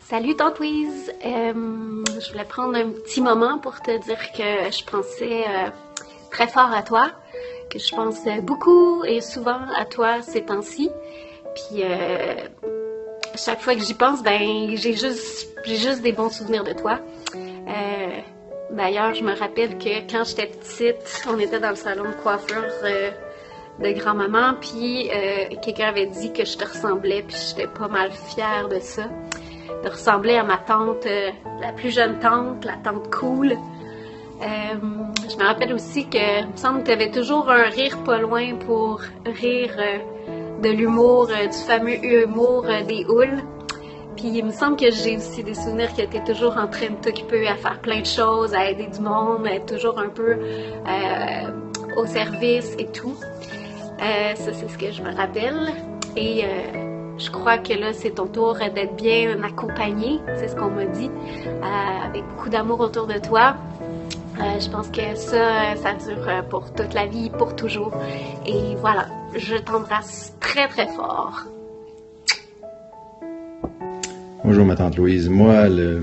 Salut Tante Louise! Je voulais prendre un petit moment pour te dire que je pensais très fort à toi, que je pense beaucoup et souvent à toi ces temps-ci. Puis chaque fois que j'y pense, ben j'ai juste des bons souvenirs de toi. D'ailleurs, je me rappelle que quand j'étais petite, on était dans le salon de coiffure de grand-maman, puis quelqu'un avait dit que je te ressemblais, puis j'étais pas mal fière de ça. De ressembler à ma tante, la plus jeune tante, la tante cool. Je me rappelle aussi que, il me semble que tu avais toujours un rire pas loin pour rire de l'humour, du fameux humour des houles. Puis il me semble que j'ai aussi des souvenirs que tu es toujours en train de t'occuper à faire plein de choses, à aider du monde, à être toujours un peu au service et tout. Ça, c'est ce que je me rappelle. Et je crois que là, c'est ton tour d'être bien accompagné, c'est ce qu'on m'a dit, avec beaucoup d'amour autour de toi. Je pense que ça dure pour toute la vie, pour toujours. Et voilà, je t'embrasse très très fort. Bonjour ma tante Louise. Moi, le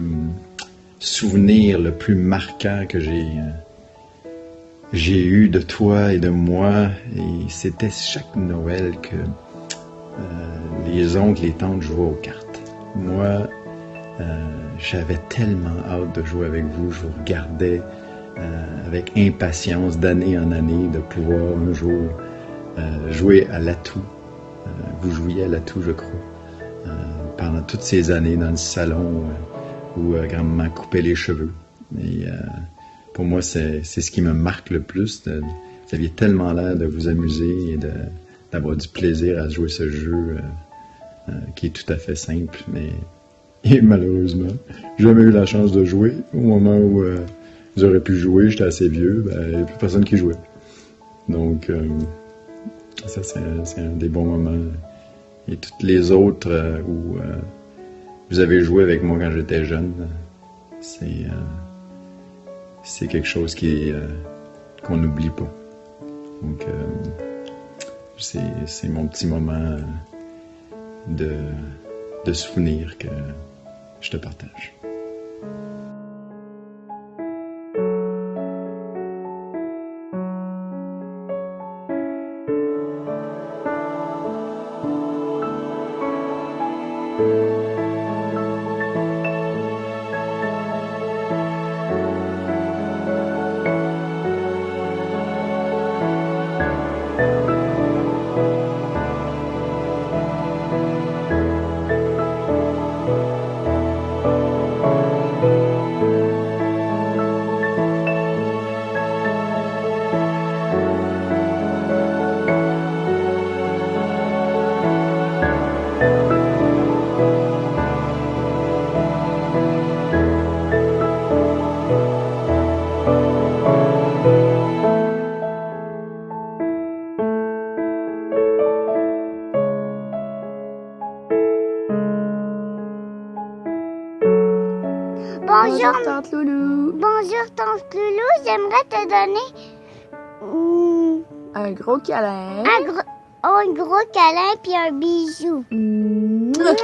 souvenir le plus marquant que j'ai eu de toi et de moi, et c'était chaque Noël que les oncles, les tantes jouaient aux cartes. Moi, j'avais tellement hâte de jouer avec vous. Je vous regardais avec impatience d'année en année de pouvoir un jour jouer à l'atout. Vous jouiez à l'atout, je crois, pendant toutes ces années dans le salon où grand-maman coupait les cheveux. Et pour moi, c'est ce qui me marque le plus. Vous aviez tellement l'air de vous amuser et d'avoir du plaisir à jouer ce jeu qui est tout à fait simple, mais et malheureusement, j'ai jamais eu la chance de jouer. Au moment où vous aurez pu jouer, j'étais assez vieux, il n'y a plus personne qui jouait. Donc, ça, c'est un des bons moments. Et toutes les autres où vous avez joué avec moi quand j'étais jeune, c'est quelque chose qu'on n'oublie pas. Donc, c'est mon petit moment de souvenir que je te partage. Bonjour Tante Loulou. Bonjour Tante Loulou, j'aimerais te donner un gros câlin. Un gros câlin puis un bisou. Mouah.